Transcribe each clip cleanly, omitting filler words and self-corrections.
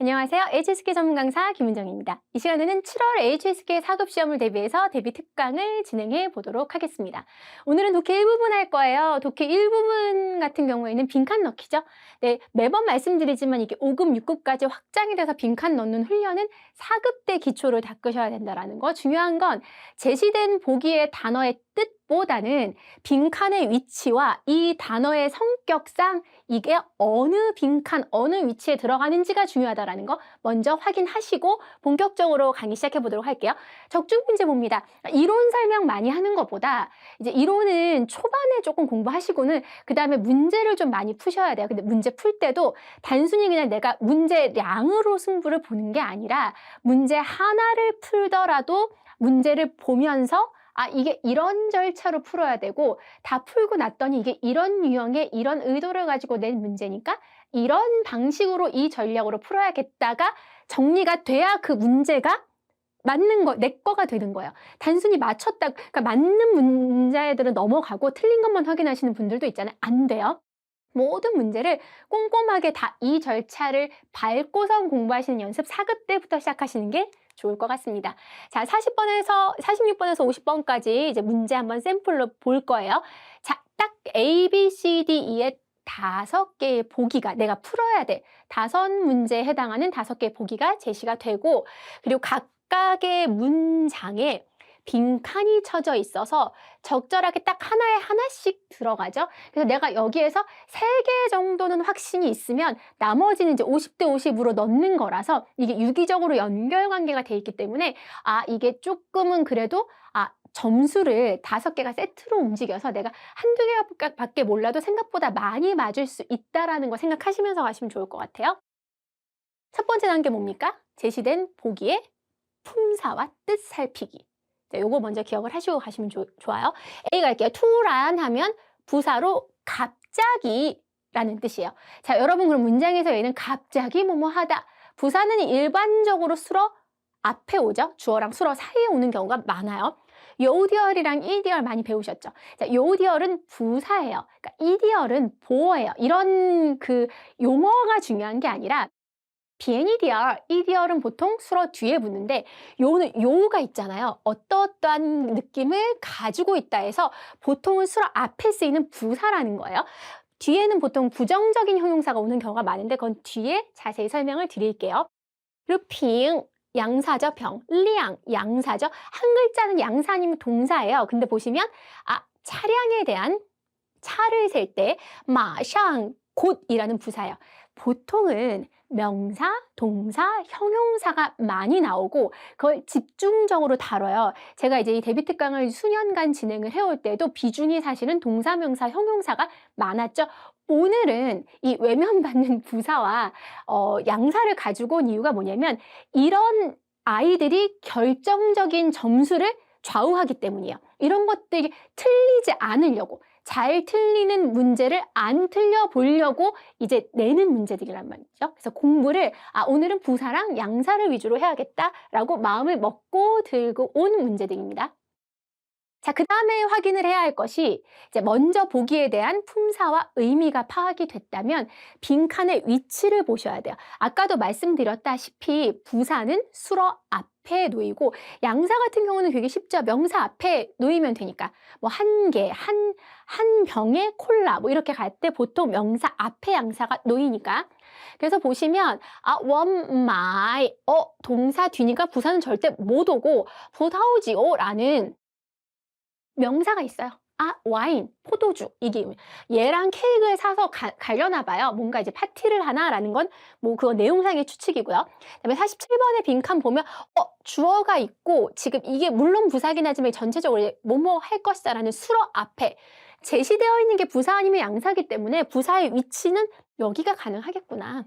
안녕하세요. HSK 전문 강사 김은정입니다. 이 시간에는 7월 HSK 4급 시험을 대비해서 대비 특강을 진행해 보도록 하겠습니다. 오늘은 독해 1부분 할 거예요. 독해 1부분 같은 경우에는 빈칸 넣기죠. 네, 매번 말씀드리지만 이게 5급, 6급까지 확장이 돼서 빈칸 넣는 훈련은 4급 때 기초를 닦으셔야 된다는 거. 중요한 건 제시된 보기의 단어의 뜻보다는 빈칸의 위치와 이 단어의 성격상 이게 어느 빈칸, 어느 위치에 들어가는지가 중요하다는 거 먼저 확인하시고 본격적으로 강의 시작해 보도록 할게요. 적중 문제 봅니다. 이론 설명 많이 하는 것보다 이제 이론은 초반에 조금 공부하시고는 그 다음에 문제를 좀 많이 푸셔야 돼요. 근데 문제 풀 때도 단순히 그냥 내가 문제량으로 승부를 보는 게 아니라 문제 하나를 풀더라도 문제를 보면서 이게 이런 절차로 풀어야 되고 다 풀고 났더니 이게 이런 유형의 이런 의도를 가지고 낸 문제니까 이런 방식으로 이 전략으로 풀어야겠다가 정리가 돼야 그 문제가 맞는 거, 내 거가 되는 거예요. 단순히 맞췄다, 그러니까 맞는 문제들은 넘어가고 틀린 것만 확인하시는 분들도 있잖아요. 안 돼요. 모든 문제를 꼼꼼하게 다 이 절차를 밟고선 공부하시는 연습 4급 때부터 시작하시는 게 좋을 것 같습니다. 자, 46번에서 50번까지 이제 문제 한번 샘플로 볼 거예요. 자, 딱 A, B, C, D, E의 5개의 보기가 내가 풀어야 돼. 5문제에 해당하는 5개의 보기가 제시가 되고, 그리고 각각의 문장에 빈칸이 쳐져 있어서 적절하게 딱 하나에 하나씩 들어가죠. 그래서 내가 여기에서 3개 정도는 확신이 있으면 나머지는 이제 50대 50으로 넣는 거라서 이게 유기적으로 연결관계가 돼 있기 때문에 이게 조금은 그래도 점수를 5개가 세트로 움직여서 내가 한두 개밖에 몰라도 생각보다 많이 맞을 수 있다라는 거 생각하시면서 가시면 좋을 것 같아요. 첫 번째 단계 뭡니까? 제시된 보기의 품사와 뜻 살피기. 요거 먼저 기억을 하시고 가시면 좋아요. A 갈게요. 투란 하면 부사로 갑자기 라는 뜻이에요. 자, 여러분 그럼 문장에서 얘는 갑자기 뭐뭐 하다. 부사는 일반적으로 수어 앞에 오죠. 주어랑 수어 사이에 오는 경우가 많아요. 요디얼이랑 이디얼 많이 배우셨죠? 자, 요디얼은 부사예요. 그러니까 이디얼은 보어예요. 이런 그 용어가 중요한 게 아니라 비엔이디얼, 이디얼은 보통 수어 뒤에 붙는데 요가 있잖아요. 어떠한 느낌을 가지고 있다 해서 보통은 수어 앞에 쓰이는 부사라는 거예요. 뒤에는 보통 부정적인 형용사가 오는 경우가 많은데 그건 뒤에 자세히 설명을 드릴게요. 그리고 빙, 양사죠. 병, 리앙, 양사죠. 한 글자는 양사 아니면 동사예요. 근데 보시면 차량에 대한 차를 셀 때 마샹, 곧이라는 부사예요. 보통은 명사, 동사, 형용사가 많이 나오고 그걸 집중적으로 다뤄요. 제가 이제 이 데뷔 특강을 수년간 진행을 해올 때도 비중이 사실은 동사, 명사, 형용사가 많았죠. 오늘은 이 외면받는 부사와 양사를 가지고 온 이유가 뭐냐면 이런 아이들이 결정적인 점수를 좌우하기 때문이에요. 이런 것들이 틀리지 않으려고 잘 틀리는 문제를 안 틀려보려고 이제 내는 문제들이란 말이죠. 그래서 공부를 오늘은 부사랑 양사를 위주로 해야겠다라고 마음을 먹고 들고 온 문제들입니다. 자, 그 다음에 확인을 해야 할 것이 이제 먼저 보기에 대한 품사와 의미가 파악이 됐다면 빈칸의 위치를 보셔야 돼요. 아까도 말씀드렸다시피 부사는 수어 앞에 놓이고 양사 같은 경우는 되게 쉽죠. 명사 앞에 놓이면 되니까 뭐 한 개, 한 병의 콜라 뭐 이렇게 갈 때 보통 명사 앞에 양사가 놓이니까 그래서 보시면 원마이 동사 뒤니까 부사는 절대 못 오고 보다오지오라는 명사가 있어요. 와인, 포도주. 이게 얘랑 케이크를 사서 가려나 봐요. 뭔가 이제 파티를 하나라는 건 뭐 그건 내용상의 추측이고요. 그다음에 47번의 빈칸 보면 주어가 있고 지금 이게 물론 부사긴 하지만 전체적으로 뭐뭐 할 것이다라는 수어 앞에 제시되어 있는 게 부사 아니면 양사기 때문에 부사의 위치는 여기가 가능하겠구나.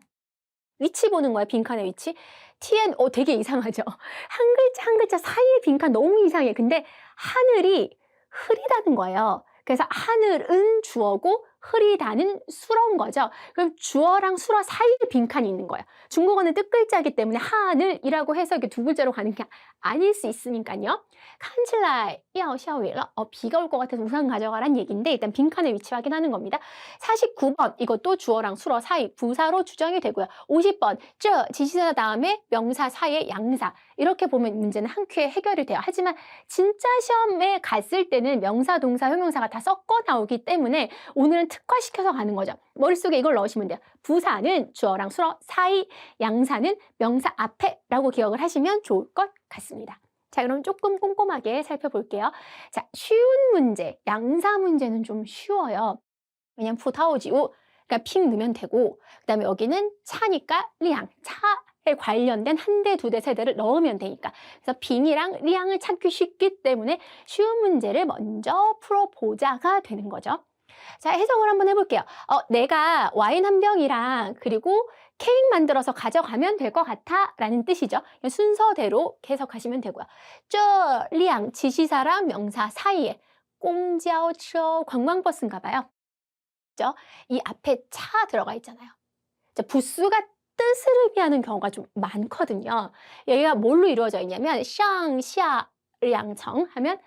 위치 보는 거예요. 빈칸의 위치. TN 되게 이상하죠. 한 글자 한 글자 사이의 빈칸 너무 이상해. 근데 하늘이 흐리다는 거예요. 그래서 하늘은 주어고 흐리다는 수러인 거죠. 그럼 주어랑 수러 사이에 빈칸이 있는 거예요. 중국어는 뜻글자이기 때문에 하늘이라고 해서 이렇게 두 글자로 가는 게 아닐 수 있으니까요. 칸칠라이 야오샤오일러 비가 올 것 같아서 우산 가져가란 얘기인데 일단 빈칸의 위치 확인하는 겁니다. 49번 이것도 주어랑 수러 사이 부사로 추정이 되고요. 50번 저 지시사 다음에 명사 사이에 양사 이렇게 보면 문제는 한 큐에 해결이 돼요. 하지만 진짜 시험에 갔을 때는 명사, 동사, 형용사가 다 섞어 나오기 때문에 오늘은 특화시켜서 가는 거죠. 머릿속에 이걸 넣으시면 돼요. 부사는 주어랑 수어 사이, 양사는 명사 앞에 라고 기억을 하시면 좋을 것 같습니다. 자, 그럼 조금 꼼꼼하게 살펴볼게요. 자, 쉬운 문제, 양사 문제는 좀 쉬워요. 왜냐면 푸타오지우, 그러니까 핑 넣으면 되고 그 다음에 여기는 차니까 리앙, 차에 관련된 한 대, 두 대, 세 대를 넣으면 되니까 그래서 빙이랑 리앙을 찾기 쉽기 때문에 쉬운 문제를 먼저 풀어보자가 되는 거죠. 자, 해석을 한번 해볼게요. 내가 와인 한 병이랑 그리고 케이크 만들어서 가져가면 될 것 같아 라는 뜻이죠. 순서대로 해석하시면 되고요. 저 리앙 지시사랑 명사 사이에 공지하오처 관광버스인가 봐요. 이 앞에 차 들어가 있잖아요. 부수가 뜻을 의미하는 경우가 좀 많거든요. 여기가 뭘로 이루어져 있냐면 상, 샤, 량청 하면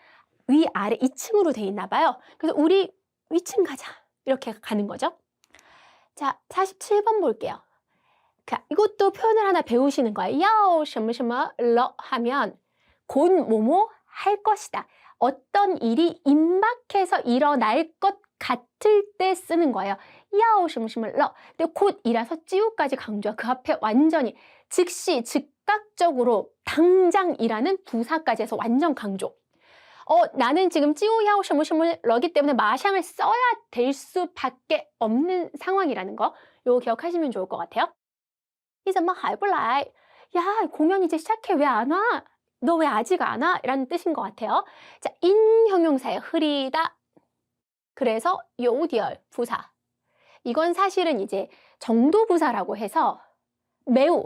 위, 아래 2층으로 돼 있나 봐요. 그래서 우리 위층 가자 이렇게 가는 거죠. 자, 47번 볼게요. 이것도 표현을 하나 배우시는 거예요. 야오, 什么什么了 하면 곧 뭐뭐 할 것이다. 어떤 일이 임박해서 일어날 것 같을 때 쓰는 거예요. 야오, 什么什么了. 근데 곧이라서 찌우까지 강조하. 그 앞에 완전히 즉시, 즉각적으로 당장이라는 부사까지 해서 완전 강조. 나는 지금 찌우야오, 什么什么了기 때문에 마샹을 써야 될 수밖에 없는 상황이라는 거. 요거 기억하시면 좋을 것 같아요. 你怎么还不来? 야, 공연 이제 시작해. 왜 안 와? 너 왜 아직 안 와? 라는 뜻인 것 같아요. 자, 인 형용사에 흐리다. 그래서 요디얼 부사. 이건 사실은 이제 정도 부사라고 해서 매우,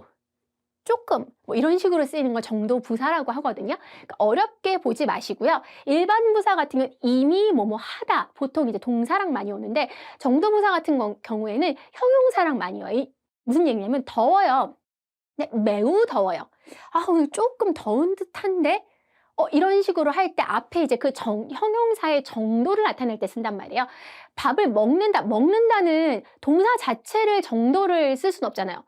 조금 뭐 이런 식으로 쓰이는 걸 정도 부사라고 하거든요. 그러니까 어렵게 보지 마시고요. 일반 부사 같은 경우는 이미 뭐뭐 하다. 보통 이제 동사랑 많이 오는데 정도 부사 같은 경우에는 형용사랑 많이 와요. 무슨 얘기냐면 더워요. 네, 매우 더워요. 오늘 조금 더운 듯한데? 이런 식으로 할 때 앞에 이제 그 형용사의 정도를 나타낼 때 쓴단 말이에요. 밥을 먹는다는 동사 자체를 정도를 쓸 수는 없잖아요.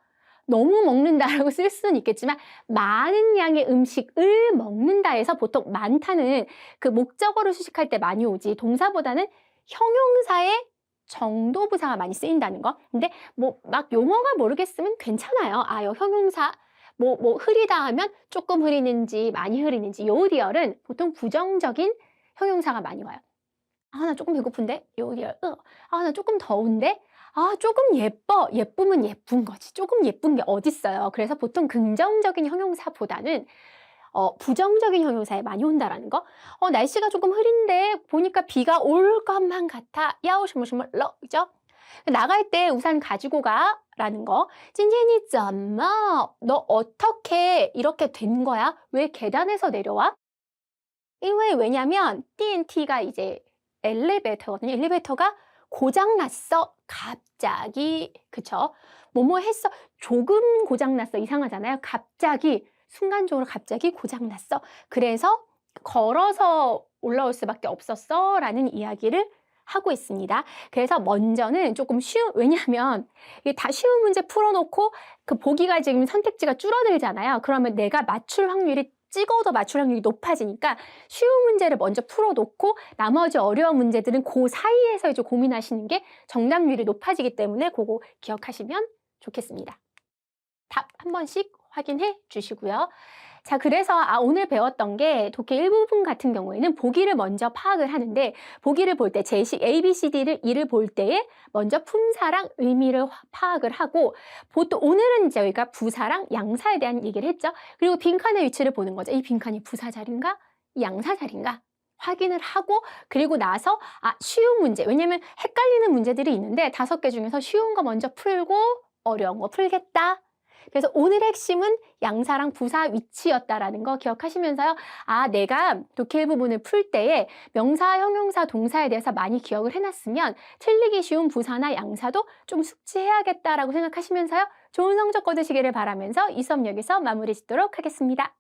너무 먹는다라고 쓸 수는 있겠지만 많은 양의 음식을 먹는다 해서 보통 많다는 그 목적어를 수식할 때 많이 오지 동사보다는 형용사의 정도 부사가 많이 쓰인다는 거. 근데 뭐 막 용어가 모르겠으면 괜찮아요. 요 형용사 뭐 흐리다 하면 조금 흐리는지 많이 흐리는지 요 리얼은 보통 부정적인 형용사가 많이 와요. 나 조금 배고픈데 요 리얼 나 조금 더운데 조금 예뻐. 예쁘면 예쁜 거지. 조금 예쁜 게 어딨어요. 그래서 보통 긍정적인 형용사보다는 부정적인 형용사에 많이 온다라는 거. 날씨가 조금 흐린데 보니까 비가 올 것만 같아. 야오, 什么什么了, 그죠? 나갈 때 우산 가지고 가 라는 거. 찐찐이 쩌마 너 어떻게 이렇게 된 거야? 왜 계단에서 내려와? 왜냐면 TNT가 이제 엘리베이터거든요. 엘리베이터가 고장났어. 갑자기. 그쵸? 뭐뭐 했어. 조금 고장났어. 이상하잖아요. 갑자기 순간적으로 갑자기 고장났어. 그래서 걸어서 올라올 수밖에 없었어 라는 이야기를 하고 있습니다. 그래서 먼저는 조금 왜냐하면 이게 다 쉬운 문제 풀어놓고 그 보기가 지금 선택지가 줄어들잖아요. 그러면 내가 맞출 확률이 찍어도 맞출 확률이 높아지니까 쉬운 문제를 먼저 풀어놓고 나머지 어려운 문제들은 그 사이에서 이제 고민하시는 게 정답률이 높아지기 때문에 그거 기억하시면 좋겠습니다. 답 한 번씩 확인해 주시고요. 자, 그래서 오늘 배웠던 게 독해 일부분 같은 경우에는 보기를 먼저 파악을 하는데 보기를 볼 때 제식 A, B, C, D를 이를 볼 때에 먼저 품사랑 의미를 파악을 하고 보통 오늘은 이제 저희가 부사랑 양사에 대한 얘기를 했죠. 그리고 빈칸의 위치를 보는 거죠. 이 빈칸이 부사 자리인가? 양사 자리인가? 확인을 하고 그리고 나서 쉬운 문제. 왜냐면 헷갈리는 문제들이 있는데 5개 중에서 쉬운 거 먼저 풀고 어려운 거 풀겠다. 그래서 오늘의 핵심은 양사랑 부사 위치였다라는 거 기억하시면서요. 아, 내가 독해 일부분을 풀 때에 명사, 형용사, 동사에 대해서 많이 기억을 해놨으면 틀리기 쉬운 부사나 양사도 좀 숙지해야겠다라고 생각하시면서요. 좋은 성적 거두시기를 바라면서 이 수업 여기서 마무리 짓도록 하겠습니다.